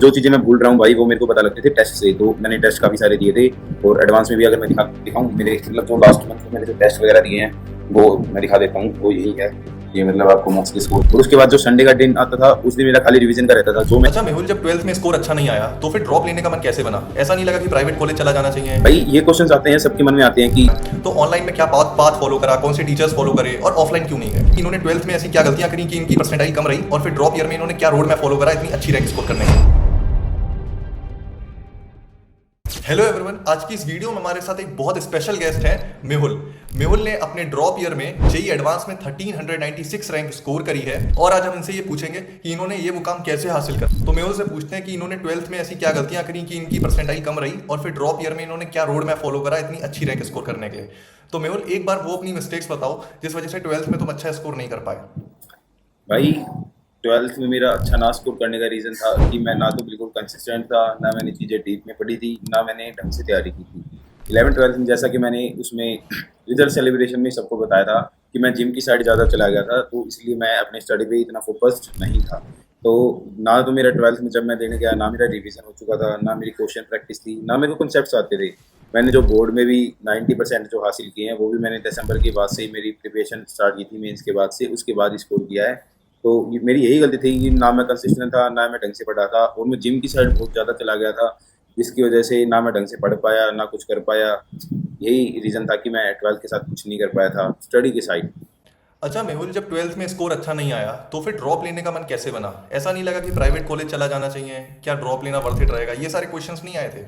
जो चीज़ें मैं भूल रहा हूँ भाई वो मेरे को पता लगते थे टेस्ट से। तो मैंने टेस्ट काफ़ी सारे दिए थे और एडवांस में भी अगर मैं दिखाऊँ मेरे मतलब जो लास्ट मंथ में मैंने जो टेस्ट वगैरह दिए हैं वो मैं दिखा देता हूँ। वो यही है, ये मतलब आपको मॉक्स के स्कोर। और उसके बाद जो संडे का दिन आता था उस दिन मेरा खाली रिवीजन का रहता था। जो मैं अच्छा मेहुल, जब 12th में स्कोर अच्छा नहीं आया तो फिर ड्रॉप लेने का मन कैसे बना? ऐसा नहीं लगा कि प्राइवेट कॉलेज चला जाना चाहिए? भाई ये क्वेश्चंस आते हैं, सबके मन में आते हैं कि तो ऑनलाइन में क्या पाथ पाथ फॉलो करा, कौन से टीचर्स फॉलो करे, और ऑफलाइन क्यों नहीं गए? इन्होंने 12th में ऐसी क्या गलतियां करी कि इनकी परसेंटाइल कम रही, और फिर ड्रॉप ईयर में इन्होंने क्या रोड मैप फॉलो करा इतनी अच्छी रैंक स्कोर करने की? हेलो एवरीवन, आज की इस वीडियो में हमारे साथ एक बहुत स्पेशल गेस्ट है मेहुल। मेहुल ने अपने ड्रॉप ईयर में जेईई एडवांस में 1396 रैंक स्कोर करी है, और आज हम इनसे ये पूछेंगे कि इन्होंने ये मुकाम कैसे हासिल कर। तो मेहुल से पूछते हैं कि इन्होंने 12th में ऐसी क्या गलतियां करी कि इनकी परसेंटाइल कम रही, और फिर ड्रॉप ईयर में इन्होंने क्या रोड मैप फॉलो करा इतनी अच्छी रैंक स्कोर करने के लिए। तो मेहुल, एक बार वो अपनी मिस्टेक्स बताओ जिस वजह से 12th में तुम अच्छा स्कोर नहीं कर पाए। भाई 12th में मेरा अच्छा ना स्कोर करने का रीज़न था कि मैं ना तो बिल्कुल कंसिस्टेंट था, ना मैंने चीज़ें डीप में पढ़ी थी, ना मैंने ढंग से तैयारी की थी। 11th-12th में जैसा कि मैंने उसमें रिजल्ट सेलिब्रेशन में सबको बताया था कि मैं जिम की साइड ज़्यादा चला गया था, तो इसलिए मैं अपने स्टडी पे इतना फोकस्ड नहीं था। तो ना तो मेरा 12th में जब मैं देने गया ना मेरा रिवीजन हो चुका था, ना मेरी क्वेश्चन प्रैक्टिस थी, ना मेरे को कॉन्सेप्ट्स आते थे। मैंने जो बोर्ड में भी 90% जो हासिल किए हैं वो भी मैंने दिसंबर के बाद से ही मेरी प्रिपरेशन स्टार्ट की थी मेंस के बाद से, उसके बाद स्कोर किया है। तो मेरी यही गलती थी कि ना मैं कंसिस्टेंट था, ना मैं ढंग से पढ़ा था, और मैं जिम की साइड बहुत ज़्यादा चला गया था, जिसकी वजह से ना मैं ढंग से पढ़ पाया, ना कुछ कर पाया। यही रीज़न था कि मैं 12th के साथ कुछ नहीं कर पाया था स्टडी की साइड। अच्छा मेहुल, जब 12th में स्कोर अच्छा नहीं आया तो फिर ड्रॉप लेने का मन कैसे बना? ऐसा नहीं लगा कि प्राइवेट कॉलेज चला जाना चाहिए? क्या ड्रॉप लेना वर्थ इट रहेगा? ये सारे क्वेश्चंस नहीं आए थे?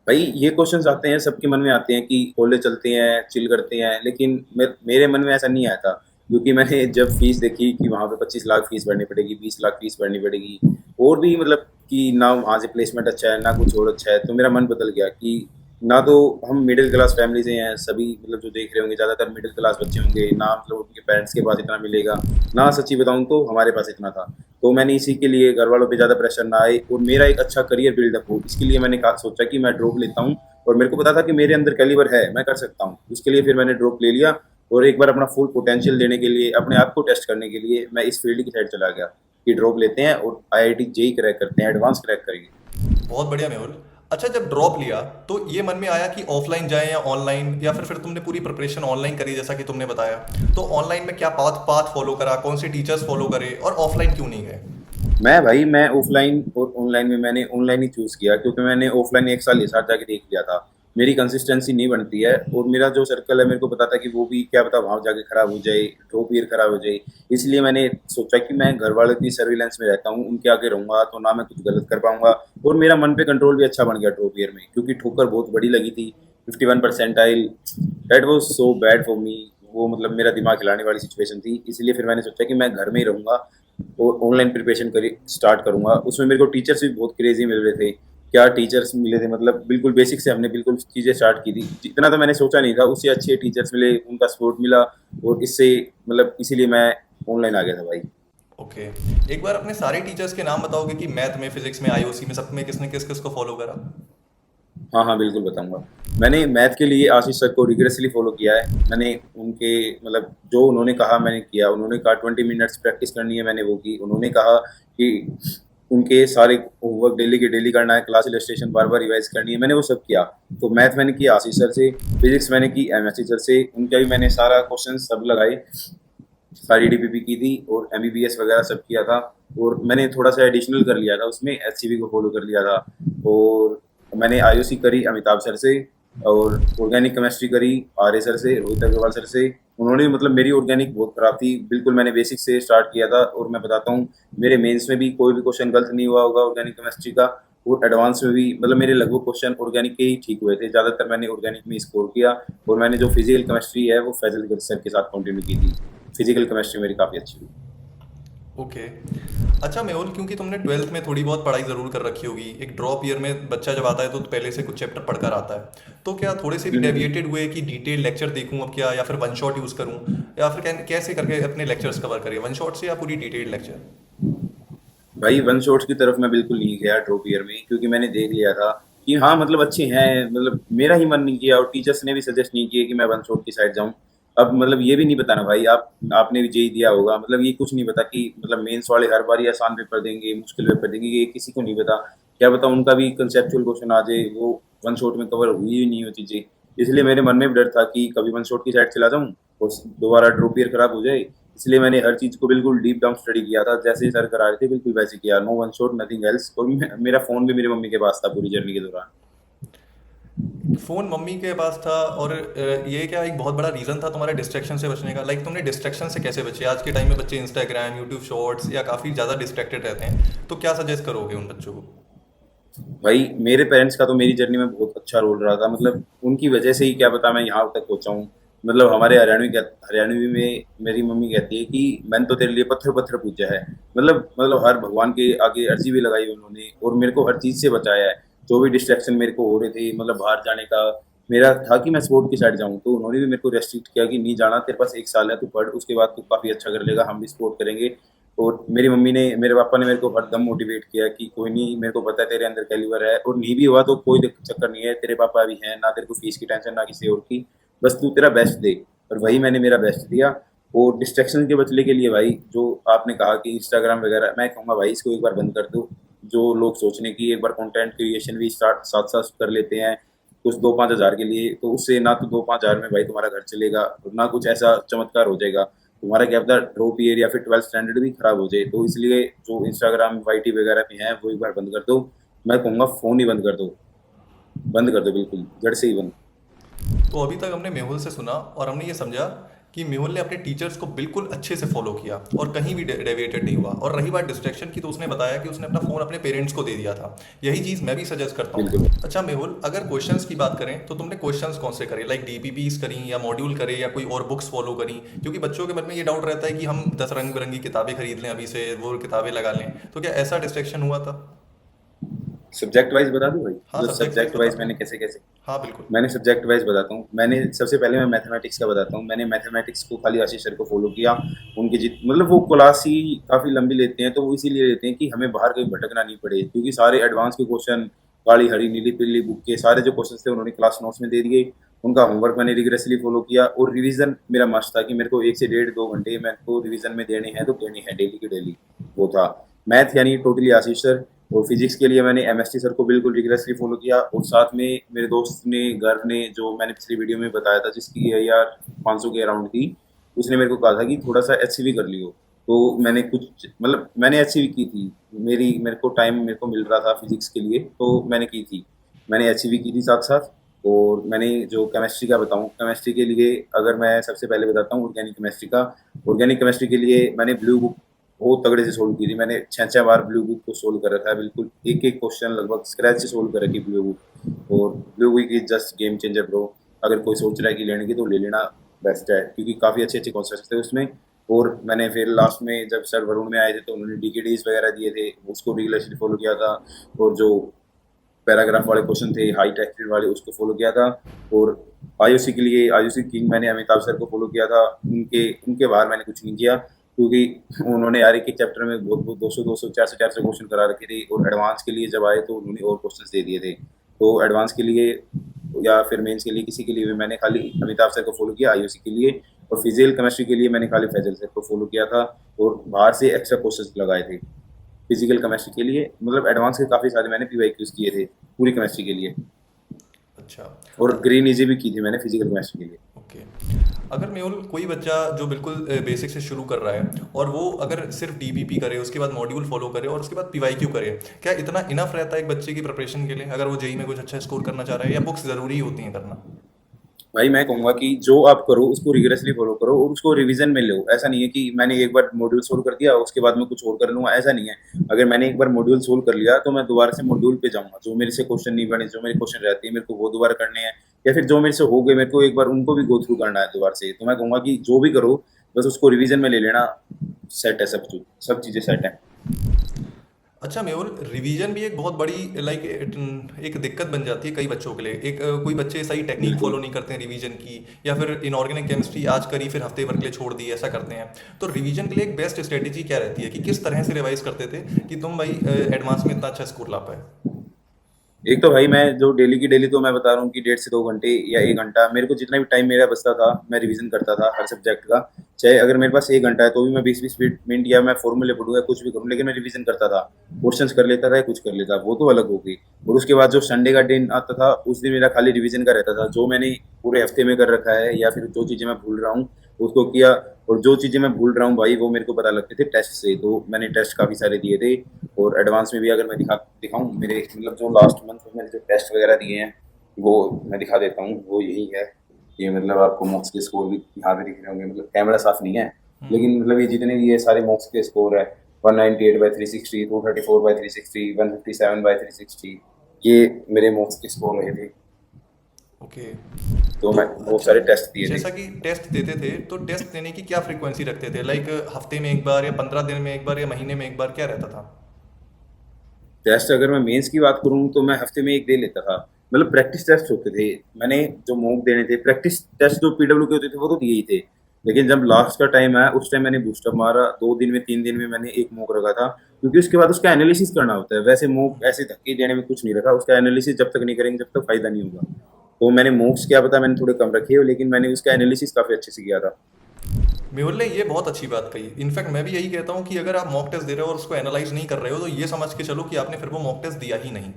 भाई ये क्वेश्चंस आते हैं, सबके मन में आते हैं कि कॉलेज चलते हैं, चिल करते हैं, लेकिन मेरे मन में ऐसा नहीं आया था। क्योंकि मैंने जब फीस देखी कि वहाँ पे 25 लाख फीस भरनी पड़ेगी, 20 लाख फीस भरनी पड़ेगी, और भी मतलब कि ना वहाँ से प्लेसमेंट अच्छा है ना कुछ और अच्छा है, तो मेरा मन बदल गया कि ना तो हम मिडिल क्लास फैमिली से हैं सभी, मतलब जो देख रहे होंगे ज़्यादातर मिडिल क्लास बच्चे होंगे, ना मतलब उनके पेरेंट्स के पास इतना मिलेगा, ना सच्ची बताऊँ तो हमारे पास इतना था। तो मैंने इसी के लिए घर वालों पे ज़्यादा प्रेशर ना आए और मेरा एक अच्छा करियर बिल्डअप हो, इसके लिए मैंने कहा सोचा कि मैं ड्रॉप लेता हूँ। और मेरे को पता था कि मेरे अंदर कैलिबर है, मैं कर सकता हूँ, उसके लिए फिर मैंने ड्रॉप ले लिया। और एक बार अपना फुल पोटेंशियल देने के लिए, अपने आप को टेस्ट करने के लिए मैं इस फील्ड की साइड चला गया कि ड्रॉप लेते हैं और आईआईटी जेई क्रैक करते हैं, एडवांस क्रैक करेंगे। बहुत बढ़िया मेहुल। अच्छा, जब ड्रॉप लिया तो ये मन में आया कि ऑफलाइन जाए या ऑनलाइन, या फिर तुमने पूरी प्रिपरेशन ऑनलाइन करी जैसा कि तुमने बताया? तो ऑनलाइन में क्या पाथ पाथ फॉलो करा, कौन से टीचर्स फॉलो करे, और ऑफलाइन क्यों नहीं गए? मैं ऑफलाइन और ऑनलाइन में मैंने ऑनलाइन ही चूज़ किया, क्योंकि मैंने ऑफलाइन एक साल हिसार जाके देख लिया था, मेरी कंसिस्टेंसी नहीं बनती है, और मेरा जो सर्कल है मेरे को पता था कि वो भी क्या पता वहाँ जाके खराब हो जाए, ड्रॉप ईयर खराब हो जाए। इसलिए मैंने सोचा कि मैं घर वालों की सर्विलेंस में रहता हूँ, उनके आगे रहूँगा तो ना मैं कुछ गलत कर पाऊंगा, और मेरा मन पे कंट्रोल भी अच्छा बन गया ड्रॉप ईयर में, क्योंकि ठोकर बहुत बड़ी लगी थी। 51 percentile, that was so bad for me. वो मतलब मेरा दिमाग हिलाने वाली सिचुएशन थी, इसलिए फिर मैंने सोचा कि मैं घर में ही रहूँगा और ऑनलाइन प्रिपरेशन करी स्टार्ट करूँगा। उसमें मेरे को टीचर्स भी बहुत क्रेजी मिल रहे थे, क्या टीचर्स मिले थे, मतलब बिल्कुल बेसिक से हमने बिल्कुल चीज़ें स्टार्ट की थी, जितना तो मैंने सोचा नहीं था उससे अच्छे टीचर्स मिले, उनका सपोर्ट मिला, और इससे मतलब इसीलिए मैं ऑनलाइन आ गया था भाई। ओके। एक बार अपने सारे टीचर्स के नाम बताओगे कि मैथ में, फिजिक्स में, आईओसी में, सब में किसने किस किस को फॉलो करा? हाँ हाँ बिल्कुल बताऊंगा। मैंने मैथ के लिए आशीष सर को रिग्रेसली फॉलो किया है। मैंने उनके मतलब जो उन्होंने कहा मैंने किया। उन्होंने कहा 20 मिनट्स प्रैक्टिस करनी है, मैंने वो की। उन्होंने कहा कि उनके सारे होमवर्क डेली के डेली करना है, क्लास इलस्ट्रेशन बार बार रिवाइज करनी है, मैंने वो सब किया। तो मैथ मैंने किया आशीष सर से, फिजिक्स मैंने की एमएससी सर से, उनका भी मैंने सारा क्वेश्चन सब लगाए, सारी डीपीपी की थी, और एमबीबीएस वगैरह सब किया था। और मैंने थोड़ा सा एडिशनल कर लिया था उसमें, एचसीवी को फॉलो कर लिया था। और मैंने आईओसी करी अमिताभ सर से, और ऑर्गेनिक केमिस्ट्री करी आर्य सर से, रोहित अग्रवाल सर से। उन्होंने मतलब मेरी ऑर्गेनिक बहुत खराब थी, बिल्कुल मैंने बेसिक से स्टार्ट किया था, और मैं बताता हूँ मेरे मेंस में भी कोई भी क्वेश्चन गलत नहीं हुआ होगा ऑर्गेनिक केमिस्ट्री का। और एडवांस में भी मतलब मेरे लगभग क्वेश्चन ऑर्गेनिक के ही ठीक हुए थे, ज़्यादातर मैंने ऑर्गेनिक में स्कोर किया। और मैंने जो फिजिकल केमिस्ट्री है वो फैजल सर के साथ कंटिन्यू की थी, फिजिकल केमिस्ट्री मेरी काफ़ी अच्छी हुई। ओके। अच्छा मेहुल, क्योंकि तुमने 12th में थोड़ी बहुत पढ़ाई ज़रूर कर रखी होगी, एक ड्रॉप ईयर में बच्चा जब आता है तो पहले से कुछ चैप्टर पढ़कर आता है, तो क्या थोड़े से भी डेविएटेड हुए कि डिटेल लेक्चर देखूं अब क्या, या फिर वन शॉट यूज़ करूं, या फिर कैसे करके अपने लेक्चर्स कवर करें, वन शॉट से या पूरी डिटेल्ड लेक्चर? भाई वन शॉट्स की तरफ मैं बिल्कुल नहीं गया ड्रॉप ईयर में, क्योंकि मैंने देख लिया था कि हाँ मतलब अच्छे हैं, मतलब मेरा ही मन नहीं किया, और टीचर्स ने भी सजेस्ट नहीं किया कि मैं वन शॉट की साइड जाऊँ। अब मतलब ये भी नहीं बताना भाई, आपने भी जेई दिया होगा, मतलब ये कुछ नहीं पता कि मतलब मेंस वाले हर बार ही आसान पेपर देंगे, मुश्किल पेपर देंगे, ये किसी को नहीं पता। क्या पता उनका भी कंसेप्चुअल क्वेश्चन आ जाए, वो वन शॉट में कवर हुई ही नहीं हो चीज़ें। इसलिए मेरे मन में भी डर था कि कभी वन शॉट की साइड चला जाऊँ और दोबारा ड्रॉप ईयर खराब हो जाए। इसलिए मैंने हर चीज़ को बिल्कुल डीप डाउन स्टडी किया था, जैसे ही सर करा रहे थे बिल्कुल वैसे किया, no one shot nothing else. और मेरा फ़ोन भी मेरी मम्मी के पास था पूरी जर्नी के दौरान। फ़ोन मम्मी के पास था, और ये क्या एक बहुत बड़ा रीज़न था तुम्हारे डिस्ट्रैक्शन से बचने का? लाइक तुमने डिस्ट्रैक्शन से कैसे बचे? आज के टाइम में बच्चे इंस्टाग्राम, यूट्यूब शॉर्ट्स या काफ़ी ज़्यादा डिस्ट्रैक्टेड रहते हैं, तो क्या सजेस्ट करोगे उन बच्चों को? भाई मेरे पेरेंट्स का तो मेरी जर्नी में बहुत अच्छा रोल रहा था, मतलब उनकी वजह से ही क्या पता मैं यहाँ तक पहुँचा हूँ। मतलब हमारे हरियाणवी में मेरी मम्मी कहती है कि मैंने तो तेरे लिए पत्थर पत्थर पूजा है। मतलब हर भगवान के आगे अर्जी भी लगाई उन्होंने और मेरे को हर चीज़ से बचाया है। जो भी डिस्ट्रैक्शन मेरे को हो रहे थे, मतलब बाहर जाने का मेरा था कि मैं स्पोर्ट की साइड जाऊँ, तो उन्होंने भी मेरे को रेस्ट्रिक्ट किया कि नहीं जाना, तेरे पास 1 साल है, तू पढ़, उसके बाद तू काफ़ी अच्छा कर लेगा, हम भी सपोर्ट करेंगे। और मेरे पापा ने मेरे को हरदम मोटिवेट किया कि कोई नहीं, मेरे को पता है तेरे अंदर कैलिबर है, और नहीं भी हुआ तो कोई चक्कर नहीं है, तेरे पापा भी हैं ना, तेरे को फीस की टेंशन ना किसी और की, बस तू तेरा बेस्ट दे। और वही मैंने मेरा बेस्ट दिया। और डिस्ट्रैक्शन के बचने के लिए भाई, जो आपने कहा कि इंस्टाग्राम वगैरह, मैं कहूँगा भाई इसको एक बार बंद कर दो। जो लोग सोचने की एक बार कंटेंट क्रिएशन भी स्टार्ट साथ साथ कर लेते हैं कुछ 2-5 हज़ार के लिए, तो उससे ना तो 2-5 हज़ार में भाई तुम्हारा घर चलेगा और ना कुछ ऐसा चमत्कार हो जाएगा। तुम्हारा क्या पता ड्रॉप ईयर या फिर 12th स्टैंडर्ड भी खराब हो जाए। तो इसलिए जो इंस्टाग्राम वाईटी वगैरह पे हैं वो एक बार बंद कर दो। मैं कहूँगा फ़ोन ही बंद कर दो, बंद कर दो बिल्कुल जड़ से ही बंद। तो अभी तक हमने मेहुल से सुना और हमने ये समझा कि मेहुल ने अपने टीचर्स को बिल्कुल अच्छे से फॉलो किया और कहीं भी डेविएटेड नहीं हुआ। और रही बात डिस्ट्रैक्शन की, तो उसने बताया कि उसने अपना फ़ोन अपने पेरेंट्स को दे दिया था। यही चीज़ मैं भी सजेस्ट करता बिल्कुल। हूँ। अच्छा मेहुल, अगर क्वेश्चंस की बात करें तो तुमने क्वेश्चंस कौन से करे? लाइक डीपीपीस करी या मॉड्यूल करे या कोई और बुक्स फॉलो करी? क्योंकि बच्चों के मन में ये डाउट रहता है कि हम 10 रंग बिरंगी किताबें खरीद लें अभी से, वो किताबें लगा लें। तो क्या ऐसा डिस्ट्रैक्शन हुआ था? सब्जेक्ट वाइज बता दूं भाई, हाँ, जो सब्जेक्ट वाइज सब्जेक्ट बता वाइज दो। मैंने कैसे कैसे। हाँ बिल्कुल। मैंने सब्जेक्ट वाइज बताता हूँ। मैंने सबसे पहले मैं मैथमेटिक्स का बताता हूँ। मैंने मैथमेटिक्स को खाली आशीष सर को फॉलो किया। उनकी जित मतलब वो क्लास ही काफ़ी लंबी लेते हैं, तो वो इसीलिए लेते हैं कि हमें बाहर कहीं भटकना नहीं पड़े, क्योंकि सारे एडवांस के क्वेश्चन काली हरी नीली पीली बुक के सारे जो क्वेश्चन थे उन्होंने क्लास नोट्स में दे दिए। उनका होमवर्क मैंने रिग्रेसली फॉलो किया, और रिवीजन मेरा मस्ट था कि मेरे को 1 से 1.5-2 घंटे मेरे को रिवीजन में देने हैं, तो देने हैं डेली के डेली। वो था मैथ यानी टोटली आशीष सर। और फिजिक्स के लिए मैंने एमएसटी सर को बिल्कुल रिग्रेसली फॉलो किया, और साथ में मेरे दोस्त ने घर ने जो मैंने पिछली वीडियो में बताया था जिसकी यार 500 के अराउंड थी, उसने मेरे को कहा था कि थोड़ा सा एचसीवी कर लियो। तो मैंने कुछ मतलब मैंने एचसीवी की थी। मेरे को मिल रहा था फिजिक्स के लिए, तो मैंने की थी। मैंने एचसीवी की थी साथ साथ। और मैंने जो केमिस्ट्री का बताऊं, केमिस्ट्री के लिए अगर मैं सबसे पहले बताता हूँ ऑर्गेनिक केमिस्ट्री का। ऑर्गेनिक केमिस्ट्री के लिए मैंने ब्लू बुक बहुत तगड़े से सोल्व की थी। मैंने 6-6 बार ब्लू बुक को सोल्व कर रखा है, बिल्कुल एक एक क्वेश्चन लगभग स्क्रैच से सोल्व कर रखी ब्लू बुक। और blue book is just game changer bro. अगर कोई सोच रहा है कि लेने की तो ले लेना बेस्ट है, क्योंकि काफ़ी अच्छे अच्छे कॉन्सेप्ट थे उसमें। और मैंने फिर लास्ट में जब सर वरुण में आए थे तो उन्होंने डीकेडीज वगैरह दिए थे, उसको रिगुलरली फॉलो किया था। और जो पैराग्राफ वाले क्वेश्चन थे हाई टेक्सटेड वाले, उसको फॉलो किया था। और आईओसी के लिए आईओसी किंग मैंने अमिताभ सर को फॉलो किया था। उनके उनके बाहर मैंने कुछ नहीं किया, क्योंकि उन्होंने हर एक चैप्टर में बहुत बहुत 200 400 क्वेश्चन करा रखे थे। और एडवांस के लिए जब आए तो उन्होंने और क्वेश्चन दे दिए थे। तो एडवांस के लिए या फिर मेंस के लिए किसी के लिए भी मैंने खाली अमिताभ सर को फॉलो किया आईओसी के लिए। और फिजिकल केमिस्ट्री के लिए मैंने खाली फैजल सर को फॉलो किया था। और बाहर से एक्स्ट्रा क्वेश्चन लगाए थे फिजिकल केमिस्ट्री के लिए। मतलब एडवांस के काफ़ी सारे मैंने पीवाईक्यूज किए थे पूरी केमिस्ट्री के लिए। अच्छा। और ग्रीन इजी भी की थी मैंने फिजिकल केमिस्ट्री के लिए। ओके। अगर मेहुल कोई बच्चा जो बिल्कुल बेसिक से शुरू कर रहा है और वो अगर सिर्फ डीपीपी करे, उसके बाद मॉड्यूल फॉलो करे और उसके बाद पीवाईक्यू करे, क्या इतना इनफ रहता है एक बच्चे की प्रिपरेशन के लिए, अगर वो जेई में कुछ अच्छा स्कोर करना चाह रहा है, या बुक्स ज़रूरी होती हैं करना? भाई मैं कहूँगा कि जो आप करो उसको रिगरसली फॉलो करो और उसको रिवीजन में लो। ऐसा नहीं है कि मैंने एक बार मॉड्यूल सोल्व कर दिया उसके बाद मैं कुछ और कर लूँगा, ऐसा नहीं है। अगर मैंने एक बार मॉड्यूल सोल्व कर लिया तो मैं दोबारा से मॉड्यूल पे जाऊँगा। जो मेरे से क्वेश्चन नहीं बने, जो मेरे क्वेश्चन रहते हैं मेरे को वो दोबारा करने हैं, या फिर जो मेरे से हो गए मेरे को एक बार उनको भी गो थ्रू करना है दोबारा से। तो मैं कहूँगा कि जो भी करो बस उसको रिवीजन में ले लेना। सेट है सब चीज़ें सेट है। अच्छा मेहुल, रिवीजन भी एक बहुत बड़ी लाइक एक दिक्कत बन जाती है कई बच्चों के लिए। कोई बच्चे सही टेक्निक बिल्कुल। फॉलो नहीं करते हैं रिवीजन की, या फिर इनऑर्गेनिक केमिस्ट्री आज करी फिर हफ्ते भर के लिए छोड़ दी, ऐसा करते हैं। तो रिवीजन के लिए एक बेस्ट स्ट्रेटेजी क्या रहती है कि किस तरह से रिवाइज करते थे कि तुम भाई एडवांस में इतना अच्छा स्कोर ला पाए? एक तो भाई मैं जो डेली की डेली तो मैं बता रहा हूँ कि 1.5 से 2 घंटे या 1 घंटा मेरे को जितना भी टाइम मेरा बचता था मैं रिवीजन करता था हर सब्जेक्ट का। चाहे अगर मेरे पास 1 घंटा है तो भी मैं 20-20 मिनट या मैं फॉर्मूले पढ़ूँ या कुछ भी करूँ, लेकिन मैं रिवीजन करता था। क्वेश्चंस कर लेता था या कुछ कर लेता, वो तो अलग हो गई। और उसके बाद जो संडे का दिन आता था उस दिन मेरा खाली रिवीजन का रहता था, जो मैंने पूरे हफ्ते में कर रखा है या फिर जो चीज़ें मैं भूल रहा हूँ उसको किया। और जो चीज़ें मैं भूल रहा हूँ भाई वो मेरे को पता लगते थे टेस्ट से, तो मैंने टेस्ट काफ़ी सारे दिए थे। और एडवांस में भी अगर मैं दिखाऊँ मेरे मतलब जो लास्ट मंथ में मैंने जो टेस्ट वगैरह दिए हैं वो मैं दिखा देता हूँ। वो यही है, ये मतलब आपको मॉक्स के स्कोर भी यहाँ पे दिख रहे होंगे, मतलब कैमरा साफ नहीं है लेकिन मतलब ये जितने ये सारे मॉक्स के स्कोर है 198/360, 234/360, 157/360, ये मेरे मॉक्स के स्कोर रहे थे। ओके। तो तो मैं बहुत अच्छा, सारे टेस्ट दिए थे। जैसा कि टेस्ट देते थे तो टेस्ट देने की क्या फ्रीक्वेंसी रखते थे, लाइक हफ्ते में एक बार या 15 दिन में एक बार या महीने में एक बार, क्या रहता था? टेस्ट अगर मैं मेंस की बात करूँ तो मैं हफ्ते में एक दे लेता था। मतलब प्रैक्टिस टेस्ट होते थे, मैंने जो मॉक देने थे प्रैक्टिस टेस्ट जो पीडब्ल्यू के होते थे वो तो दिए ही थे। लेकिन जब लास्ट का टाइम आया उस टाइम मैंने बूस्टअप मारा, 2 दिन में 3 दिन में मैंने एक मॉक रखा था, क्योंकि उसके बाद उसका एनालिसिस करना होता है। वैसे मॉक ऐसे धक्के देने में कुछ नहीं रखा, उसका एनालिसिस जब तक नहीं करेंगे जब तक फायदा नहीं होगा। तो मैंने मॉक्स क्या पता मैंने थोड़े कम रखे हो, लेकिन मैंने उसका एनालिसिस काफी अच्छे से किया था। मेहुल ने ये बहुत अच्छी बात कही। इनफैक्ट मैं भी यही कहता हूँ कि अगर आप मॉक टेस्ट दे रहे हो और उसको एनालाइज नहीं कर रहे हो तो ये समझ के चलो कि आपने फिर वो मॉक टेस्ट दिया ही नहीं।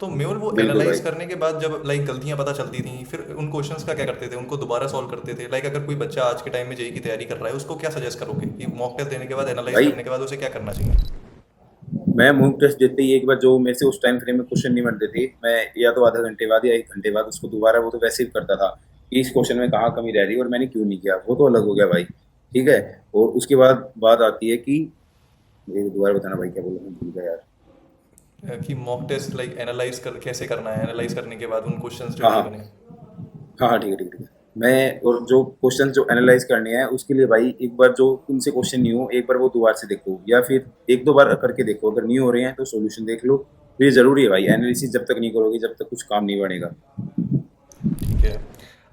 तो मेहुल, वो बिल्कुल एनालाइज भाई। करने के बाद जब लाइक गलतियां पता चलती थी फिर उन क्वेश्चंस का क्या करते थे, उनको दोबारा सॉल्व करते थे? लाइक अगर कोई बच्चा आज के टाइम में जेई की तैयारी कर रहा है उसको क्या सजेस्ट करोगे कि मॉक टेस्ट देने के बाद, एनालाइज भाई करने के बाद उसे क्या करना चाहिए? मैं मॉक टेस्ट देते ही एक बार जो मेरे से उस टाइम फ्रेम में क्वेश्चन नहीं बनते थे, मैं या तो आधा घंटे बाद या 1 घंटे बाद उसको दोबारा वो तो वैसे ही करता था कि इस क्वेश्चन में कहाँ कमी रह रही है और मैंने क्यों नहीं किया, वो तो अलग हो गया भाई। ठीक है। और उसके बाद बात आती है कि ये दोबारा बताना भाई, क्या बोला मैं भूल गया यार। कि मॉक टेस्ट लाइक एनालाइज कर कैसे करना है, एनालाइज करने के बाद उन क्वेश्चंस जो हाँ नहीं हाँ बने। हाँ हाँ, ठीक है ठीक है ठीक है। मैं और जो क्वेश्चन जो एनालाइज करने हैं उसके लिए भाई एक बार जो तुमसे क्वेश्चन नहीं हो एक बार वो दोबारा से देखो, या फिर 1-2 बार करके देखो, अगर नहीं हो रहे हैं तो सॉल्यूशन देख लो। तो ये जरूरी है भाई, एनालिसिस जब तक नहीं करोगे जब तक कुछ काम नहीं बनेगा। ठीक है।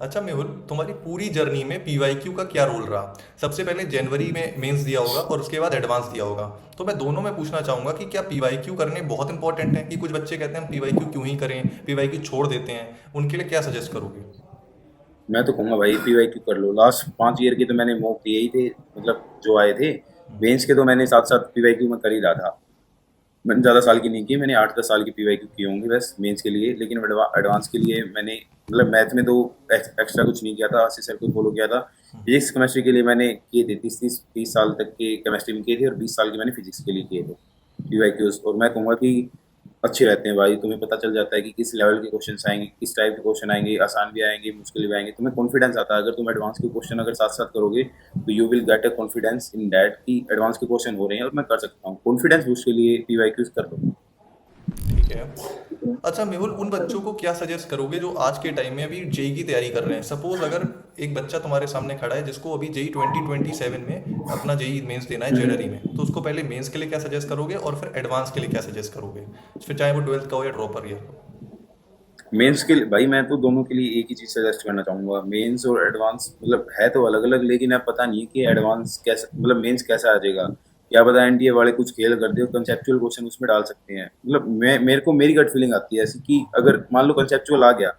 अच्छा मेहुल, तुम्हारी पूरी जर्नी में पीवाईक्यू का क्या रोल रहा? सबसे पहले जनवरी में मेंस दिया होगा और उसके बाद एडवांस दिया होगा। तो मैं दोनों में पूछना चाहूँगा कि क्या पीवाईक्यू करने बहुत इंपॉर्टेंट है? कि कुछ बच्चे कहते हैं हम पीवाईक्यू क्यों ही करें, पीवाईक्यू छोड़ देते हैं, उनके लिए क्या सजेस्ट करोगे? मैं तो कहूँगा भाई पीवाईक्यू कर लो, लास्ट 5 ईयर के तो मैंने मॉक दिए ही थे, मतलब जो आए थे। मेंस के तो मैंने साथ साथ पीवाईक्यू में कर ही रहा था। मैंने ज़्यादा साल की नहीं की, मैंने 8-10 साल की पीवाईक्यू की होंगी बस मेंस के लिए, लेकिन एडवांस के लिए मैंने मतलब मैथ में तो एक्स्ट्रा कुछ नहीं किया था, आशीष सर को फॉलो किया था। फिजिक्स केमिस्ट्री के लिए मैंने किए थे 30 साल तक के केमिस्ट्री में किए थे, और 20 साल के मैंने फिजिक्स के लिए किए थे पीवाईक्यूज। और मैं कहूँगा कि अच्छे रहते हैं भाई, तुम्हें पता चल जाता है कि किस लेवल के क्वेश्चन आएंगे, किस टाइप के क्वेश्चन आएंगे, आसान भी आएंगे मुश्किल भी आएंगे, तुम्हें कॉन्फिडेंस आता है। अगर तुम एडवांस के क्वेश्चन अगर साथ साथ करोगे तो you will get a confidence in that कि एडवांस के क्वेश्चन हो रहे हैं और मैं कर सकता हूँ। कॉन्फिडेंस बूस्ट के लिए पीवाईक्यूज कर दो। ठीक है। अच्छा मेहुल, उन बच्चों को क्या सजेस्ट करोगे जो आज के टाइम में अभी जेई की तैयारी कर रहे हैं? सपोज अगर एक बच्चा तुम्हारे सामने खड़ा है जिसको अभी जेई 2027 में अपना जेई मेंस देना है जेडरी में, तो उसको पहले मेंस के लिए क्या सजेस्ट करोगे और फिर एडवांस के लिए क्या सजेस्ट करोगे? फिर चाहे वो 12th का हो या ड्रॉपर ईयर हो। मेंस के लिए भाई मैं तो दोनों के लिए एक ही चीज सजेस्ट करना चाहूंगा, मेंस और एडवांस मतलब है तो अलग अलग, लेकिन अब पता नहीं कि एडवांस कैसा मतलब मेंस कैसा आ जाएगा। क्या पता एनडीए वाले कुछ खेल कर दे और कंसेप्चुअल क्वेश्चन उसमें डाल सकते हैं। मतलब मैं मेरे को मेरी गट फीलिंग आती है ऐसी कि अगर मान लो कंसेप्चुअल आ गया,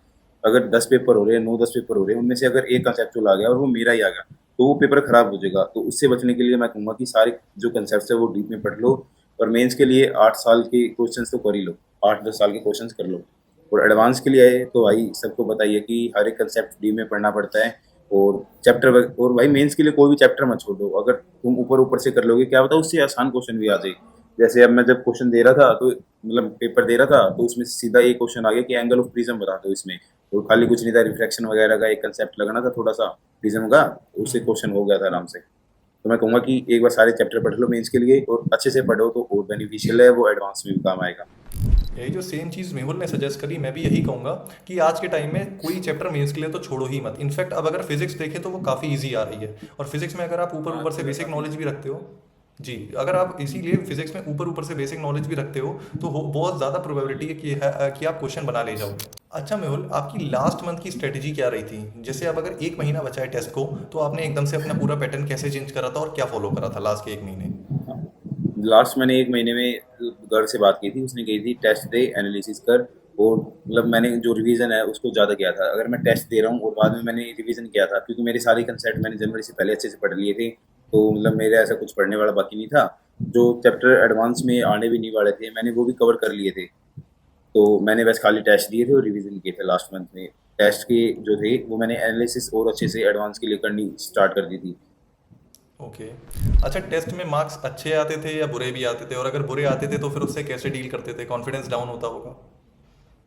अगर 10 पेपर हो रहे हैं 9-10 पेपर हो रहे हैं उनमें से अगर एक कंसेप्चुअल आ गया और वो मेरा ही आ गया तो वो पेपर खराब हो जाएगा। तो उससे बचने के लिए मैं कहूंगा कि सारे जो कंसेप्ट है वो डीप में पढ़ लो। और मेंस के लिए 8 साल के क्वेश्चन तो कर ही लो, 8-10 साल के क्वेश्चन कर लो। और एडवांस के लिए तो भाई सबको बताइए कि हर एक कंसेप्ट डी में पढ़ना पड़ता है। और और भाई मेंस के लिए कोई भी चैप्टर मत छोड़ दो, अगर तुम ऊपर ऊपर से कर लोगे क्या पता उससे आसान क्वेश्चन भी आ जाए। जैसे अब मैं जब क्वेश्चन दे रहा था तो मतलब पेपर दे रहा था तो उसमें सीधा एक क्वेश्चन आ गया कि एंगल ऑफ प्रिज्म बता दो इसमें। और खाली कुछ नहीं था, रिफ्लेक्शन वगैरह का एक कंसेप्ट लगना था थोड़ा सा प्रिज्म का, उससे क्वेश्चन हो गया था आराम से। तो मैं कहूंगा कि एक बार सारे चैप्टर पढ़ लो मेंस के लिए और अच्छे से पढ़ो तो और बेनिफिशियल है, वो एडवांस में भी काम आएगा। यही जो सेम चीज़ मेहुल ने सजेस्ट करी, मैं भी यही कहूँगा कि आज के टाइम में कोई चैप्टर मेंस के लिए तो छोड़ो ही मत। इनफैक्ट अब अगर फिजिक्स देखें तो वो काफ़ी इजी आ रही है, और फिजिक्स में अगर आप ऊपर हाँ ऊपर से चलो बेसिक काफी नॉलेज easy भी है। रखते हो। जी, अगर आप इसीलिए फिजिक्स में ऊपर ऊपर से बेसिक नॉलेज भी रखते हो तो बहुत ज़्यादा प्रोबेबिलिटी है कि आप क्वेश्चन बना ले जाओगे। अच्छा मेहुल, आपकी लास्ट मंथ की स्ट्रेटेजी क्या रही थी? जैसे अब अगर एक महीना बचा है टेस्ट को, तो आपने एकदम से अपना पूरा पैटर्न कैसे चेंज करा था और क्या फॉलो करा था लास्ट के एक महीने? लास्ट मैंने 1 महीने में घर से बात की थी, उसने कही थी टेस्ट दे एनालिसिस कर और मतलब मैंने जो रिवीजन है उसको ज़्यादा किया था। अगर मैं टेस्ट दे रहा हूँ और बाद में मैंने रिवीजन किया था, क्योंकि मेरे सारे कंसेप्ट मैंने जनवरी से पहले अच्छे से पढ़ लिए थे, तो मतलब मेरे ऐसा कुछ पढ़ने वाला बाकी नहीं था। जो चैप्टर एडवांस में आने भी नहीं वाले थे मैंने वो भी कवर कर लिए थे। तो मैंने बस खाली टेस्ट दिए थे और रिवीजन किए थे लास्ट मंथ में। टेस्ट के जो थे वो मैंने एनालिसिस और अच्छे से एडवांस के लिए करनी स्टार्ट कर दी थी। ओके। अच्छा, टेस्ट में मार्क्स अच्छे आते थे या बुरे भी आते थे, और अगर बुरे आते थे तो फिर उससे कैसे डील करते थे? कॉन्फिडेंस डाउन होता होगा।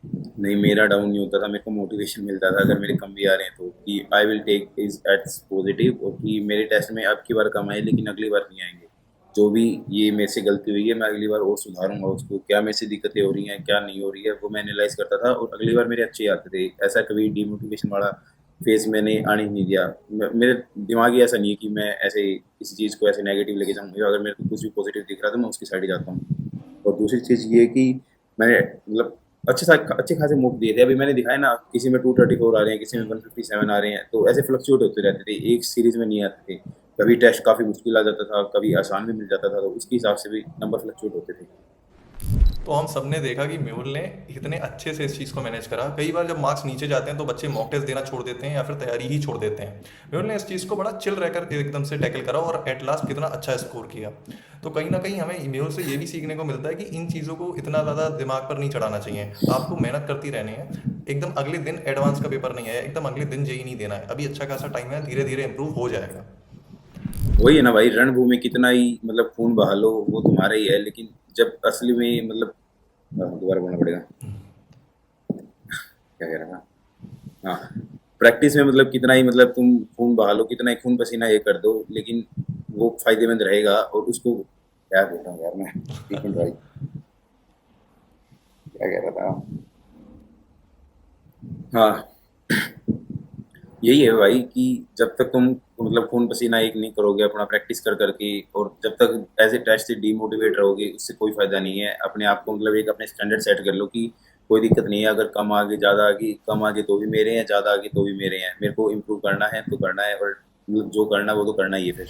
नहीं, मेरा डाउन नहीं होता था, मेरे को मोटिवेशन मिलता था अगर मेरे कम भी आ रहे हैं तो, कि I will take is its positive, और कि मेरे टेस्ट में अब की बार कम आए लेकिन अगली बार नहीं आएंगे। जो भी ये मेरे से गलती हुई है मैं अगली बार और सुधारूंगा उसको, क्या मेरे से दिक्कतें हो रही हैं क्या नहीं हो रही है वो मैं एनालाइज करता था और अगली बार मेरे अच्छे आते थे। ऐसा कभी डिमोटिवेशन वाला फेज मैंने आने ही नहीं दिया। मेरे दिमाग ही ऐसा नहीं है कि मैं ऐसे किसी चीज़ को ऐसे नेगेटिव लेके जाऊँ, अगर मेरे को कुछ भी पॉजिटिव दिख रहा है तो मैं उसकी साइड जाता हूँ। और दूसरी चीज़ ये है कि मैंने मतलब अच्छे खासे मूव दिए थे। अभी मैंने दिखाया ना, किसी में 234 आ रहे हैं, किसी में 157 आ रहे हैं, तो ऐसे फ्लक्चुएट होते रहते थे, एक सीरीज में नहीं आते थे। कभी टेस्ट काफ़ी मुश्किल आ जाता था, कभी आसान भी मिल जाता था, तो उसके हिसाब से भी नंबर फ्लक्चुएट होते थे। तो हम सब ने देखा कि मेहुल ने इतने अच्छे से इस चीज़ को मैनेज करा। कई बार जब मार्क्स नीचे जाते हैं तो बच्चे मॉक टेस्ट देना छोड़ देते हैं या फिर तैयारी ही छोड़ देते हैं। मेहुल ने इस चीज़ को बड़ा चिल रहकर एकदम से टैकल करा और एट लास्ट कितना अच्छा स्कोर किया। तो कहीं ना कहीं हमें मेहुल से ये भी सीखने को मिलता है कि इन चीज़ों को इतना ज़्यादा दिमाग पर नहीं चढ़ाना चाहिए। आपको मेहनत करती रहनी है। एकदम अगले दिन एडवांस का पेपर नहीं है, एकदम अगले दिन जेई नहीं देना है। अभी अच्छा खासा टाइम है, धीरे धीरे इंप्रूव हो जाएगा। वही है ना भाई, रणभूमि कितना ही मतलब खून बहा लो वो तुम्हारा ही है, लेकिन जब असली में मतलब दोबारा बोलना पड़ेगा, क्या कह रहा था। हाँ, प्रैक्टिस में मतलब कितना ही मतलब तुम खून बहा लो, कितना ही खून पसीना ये कर दो, लेकिन वो फायदेमंद रहेगा। और उसको क्या बोल रहा हूँ यार मैं, एक मिनट भाई, क्या कह रहा था। हाँ, यही है भाई कि जब तक तुम मतलब खून पसीना एक नहीं करोगे अपना प्रैक्टिस कर करके, और जब तक ऐसे टेस्ट से डीमोटिवेट रहोगे उससे कोई फायदा नहीं है। अपने आप को मतलब एक अपने स्टैंडर्ड सेट कर लो कि कोई दिक्कत नहीं है, अगर कम आगे ज़्यादा आगे, कम आगे तो भी मेरे हैं, ज़्यादा आगे तो भी मेरे हैं, मेरे को इम्प्रूव करना है तो करना है, और मतलब जो करना है वो तो करना ही है फिर।